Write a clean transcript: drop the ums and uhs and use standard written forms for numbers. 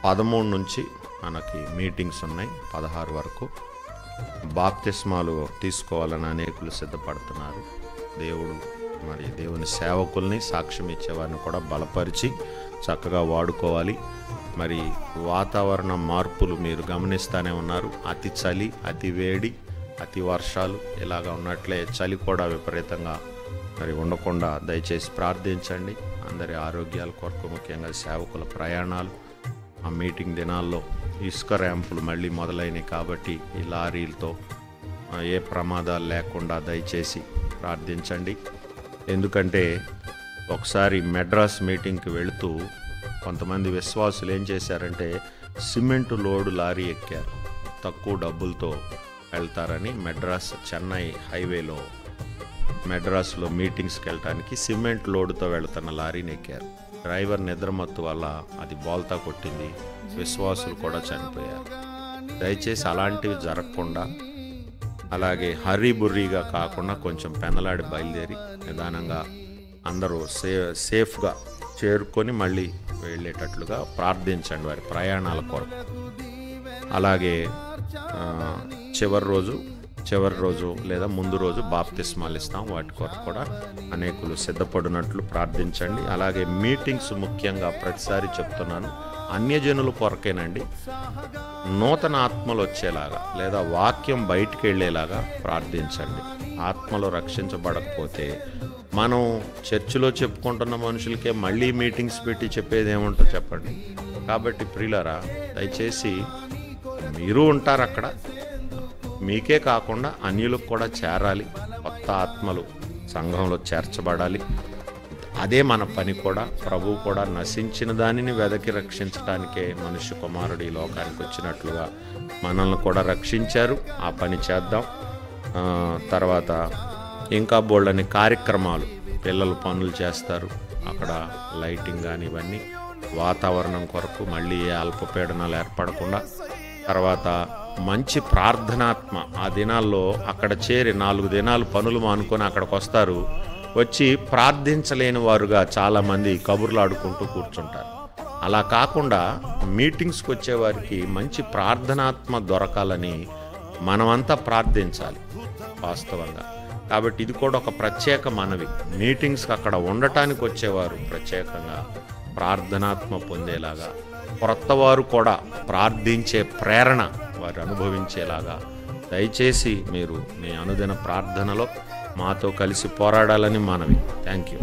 13 నుంచి మనకి మీటింగ్స్ ఉన్నాయి, 16 వరకు. బాప్తిస్మాలు తీసుకోవాలని అనేకులు సిద్ధపడుతున్నారు. దేవుడు మరి దేవుని సేవకుల్ని, సాక్ష్యం ఇచ్చేవారిని కూడా బలపరిచి చక్కగా వాడుకోవాలి. మరి వాతావరణ మార్పులు మీరు గమనిస్తూనే ఉన్నారు. అతి చలి, అతి వేడి, అతి వర్షాలు ఇలాగా ఉన్నట్లే చలి కూడా విపరీతంగా మరి ఉండకుండా దయచేసి ప్రార్థించండి. అందరి ఆరోగ్యాల కొరకు, ముఖ్యంగా సేవకుల ప్రయాణాలు, ఆ మీటింగ్ దినాల్లో ఇసుక ర్యాంపులు మళ్ళీ మొదలైనవి కాబట్టి ఈ లారీలతో ఏ ప్రమాదాలు లేకుండా దయచేసి ప్రార్థించండి. ఎందుకంటే ఒకసారి మెడ్రాస్ మీటింగ్కి వెళుతూ కొంతమంది విశ్వాసులు ఏం చేశారంటే సిమెంటు లోడు లారీ ఎక్కారు. తక్కువ డబ్బులతో వెళ్తారని మెడ్రాస్ చెన్నై హైవేలో మెడ్రాస్లో మీటింగ్స్కి వెళ్ళటానికి సిమెంట్ లోడుతో వెళుతున్న లారీని ఎక్కారు. డ్రైవర్ నిద్రమత్తు వల్ల అది బోల్తా కొట్టింది, విశ్వాసులు కూడా చనిపోయారు. దయచేసి అలాంటివి జరగకుండా, అలాగే హర్రీబుర్రీగా కాకుండా కొంచెం పెనలాడి బయలుదేరి నిదానంగా అందరూ సేఫ్గా చేరుకొని మళ్ళీ వెళ్ళేటట్లుగా ప్రార్థించండి వారి ప్రయాణాల కొరకు. అలాగే చివరి రోజు లేదా ముందు రోజు బాప్తిస్మాలు ఇస్తాం, వాటి కొరకు కూడా అనేకులు సిద్ధపడినట్లు ప్రార్థించండి. అలాగే మీటింగ్స్ ముఖ్యంగా ప్రతిసారి చెప్తున్నాను, అన్యజనుల కొరకేనండి. నూతన ఆత్మలు వచ్చేలాగా లేదా వాక్యం బయటికి వెళ్ళేలాగా ప్రార్థించండి. ఆత్మలు రక్షించబడకపోతే మనం చర్చిలో చెప్పుకుంటున్న మనుషులకే మళ్ళీ మీటింగ్స్ పెట్టి చెప్పేది ఏముంటుందో చెప్పండి. కాబట్టి ప్రియులారా, దయచేసి మీరు ఉంటారు అక్కడ, మీకే కాకుండా అన్యులకు కూడా చేరాలి. కొత్త ఆత్మలు సంఘంలో చేర్చబడాలి. అదే మన పని కూడా. ప్రభువు కూడా నశించిన దానిని వెదకి రక్షించడానికే మనుష్య కుమారుడు ఈ లోకానికి వచ్చినట్లుగా మనల్ని కూడా రక్షించారు. ఆ పని చేద్దాం. తర్వాత ఇంకా బోల్డని కార్యక్రమాలు, పిల్లలు పనులు చేస్తారు అక్కడ, లైటింగ్ కానీ ఇవన్నీ వాతావరణం కొరకు, మళ్ళీ ఏ అల్పపీడనాలు ఏర్పడకుండా. తర్వాత మంచి ప్రార్థనాత్మ. ఆ దినాల్లో అక్కడ చేరి 4 దినాలు పనులు మానుకొని అక్కడికి వస్తారు. వచ్చి ప్రార్థించలేని వారుగా చాలామంది కబుర్లు ఆడుకుంటూ కూర్చుంటారు. అలా కాకుండా మీటింగ్స్కి వచ్చేవారికి మంచి ప్రార్థనాత్మ దొరకాలని మనమంతా ప్రార్థించాలి వాస్తవంగా. కాబట్టి ఇది కూడా ఒక ప్రత్యేక మనవి. మీటింగ్స్కి అక్కడ ఉండటానికి వచ్చేవారు ప్రత్యేకంగా ప్రార్థనాత్మ పొందేలాగా, కొత్త వారు కూడా ప్రార్థించే ప్రేరణ వారు అనుభవించేలాగా దయచేసి మీరు మీ అనుదిన ప్రార్థనలో మాతో కలిసి పోరాడాలని మనవి. Thank you.